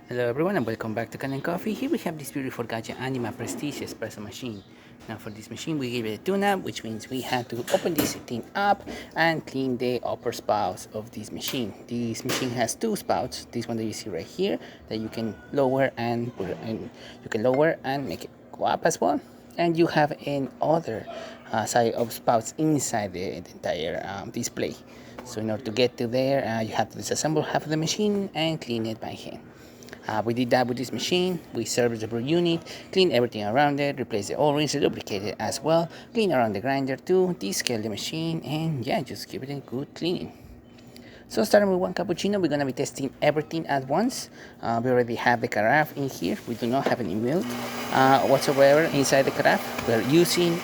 Hello everyone and welcome back to Kanen Coffee. Here we have this beautiful Gaggia Anima Prestige espresso machine. Now for this machine we give it a tune-up, which means we have to open this thing up and clean the upper spouts of this machine. This machine has two spouts. This one that you see right here that you can lower and make it go up as well. And you have an other side of spouts inside the entire display. So in order to get to there, you have to disassemble half of the machine and clean it by hand. We did that with this machine. We serviced the brew unit, clean everything around it, replace the O-rings, lubricate it as well, clean around the grinder too, descale the machine, and yeah, just give it a good cleaning. So starting with one cappuccino, we're going to be testing everything at once. We already have the carafe in here. We do not have any milk whatsoever inside the carafe. We're using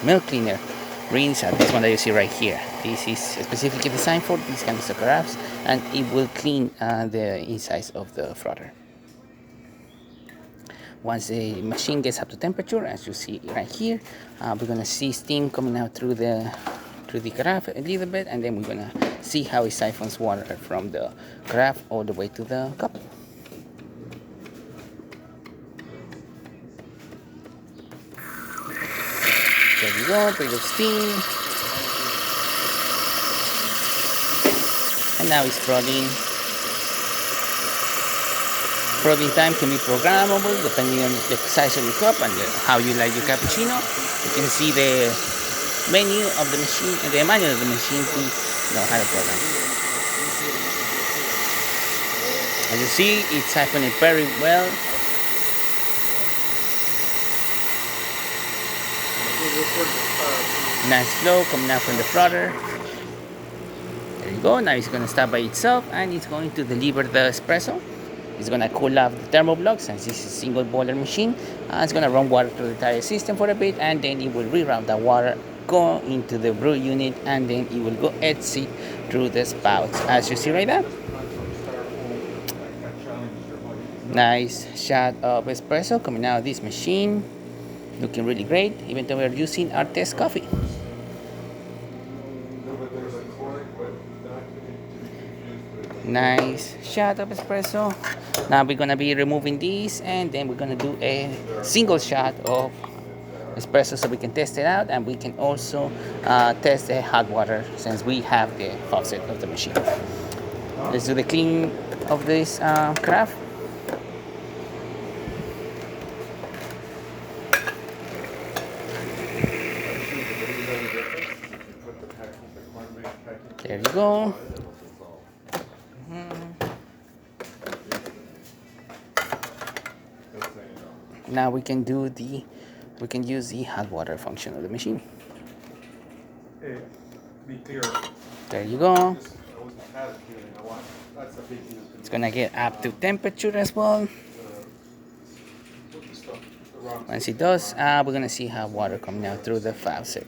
milk cleaner rinse, this one that you see right here. This is specifically designed for these kinds of carafes, and it will clean the insides of the frother. Once the machine gets up to temperature, as you see right here, we're gonna see steam coming out through the carafe a little bit, and then we're gonna see how it siphons water from the carafe all the way to the cup. There you go, pretty good steam. And now it's frothing. Frothing time can be programmable depending on the size of your cup and how you like your cappuccino. You can see the menu of the machine and the manual of the machine to know how to program. As you see, it's siphoning very well. Nice flow coming out from the frother. There you go. Now it's going to stop by itself and it's going to deliver the espresso. It's going to cool off the thermo block since this is a single boiler machine. It's going to run water through the entire system for a bit, and then it will reroute that water, go into the brew unit, and then it will go exit through the spouts as you see right there. Nice shot of espresso coming out of this machine. Looking really great, even though we're using our test coffee. Nice shot of espresso. Now we're gonna be removing these, and then we're gonna do a single shot of espresso so we can test it out, and we can also test the hot water since we have the faucet of the machine. Let's do the clean of this carafe. There you go. Now we can use the hot water function of the machine. Hey, be clear. There you go. It's gonna get up to temperature as well. Once it does, we're gonna see hot water coming out through the faucet.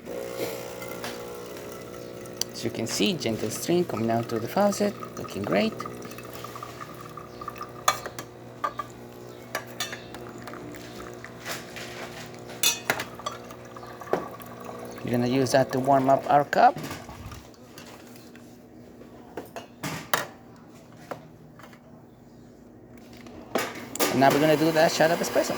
As you can see, gentle stream coming out through the faucet, looking great. We're gonna use that to warm up our cup. And now we're gonna do that shot of espresso.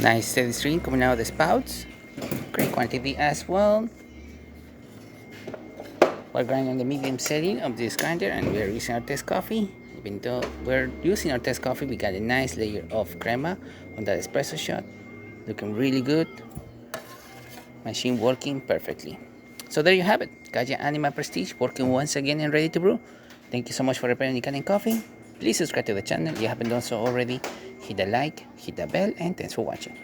Nice steady stream coming out of the spouts. Great quantity as well. We're grinding on the medium setting of this grinder, and we're using our test coffee. Even though we're using our test coffee, we got a nice layer of crema on that espresso shot. Looking really good. Machine working perfectly. So there you have it. Gaggia Anima Prestige working once again and ready to brew. Thank you so much for repairing Kanen Coffee. Please subscribe to the channel if you haven't done so already. Hit the like, hit the bell, and thanks for watching.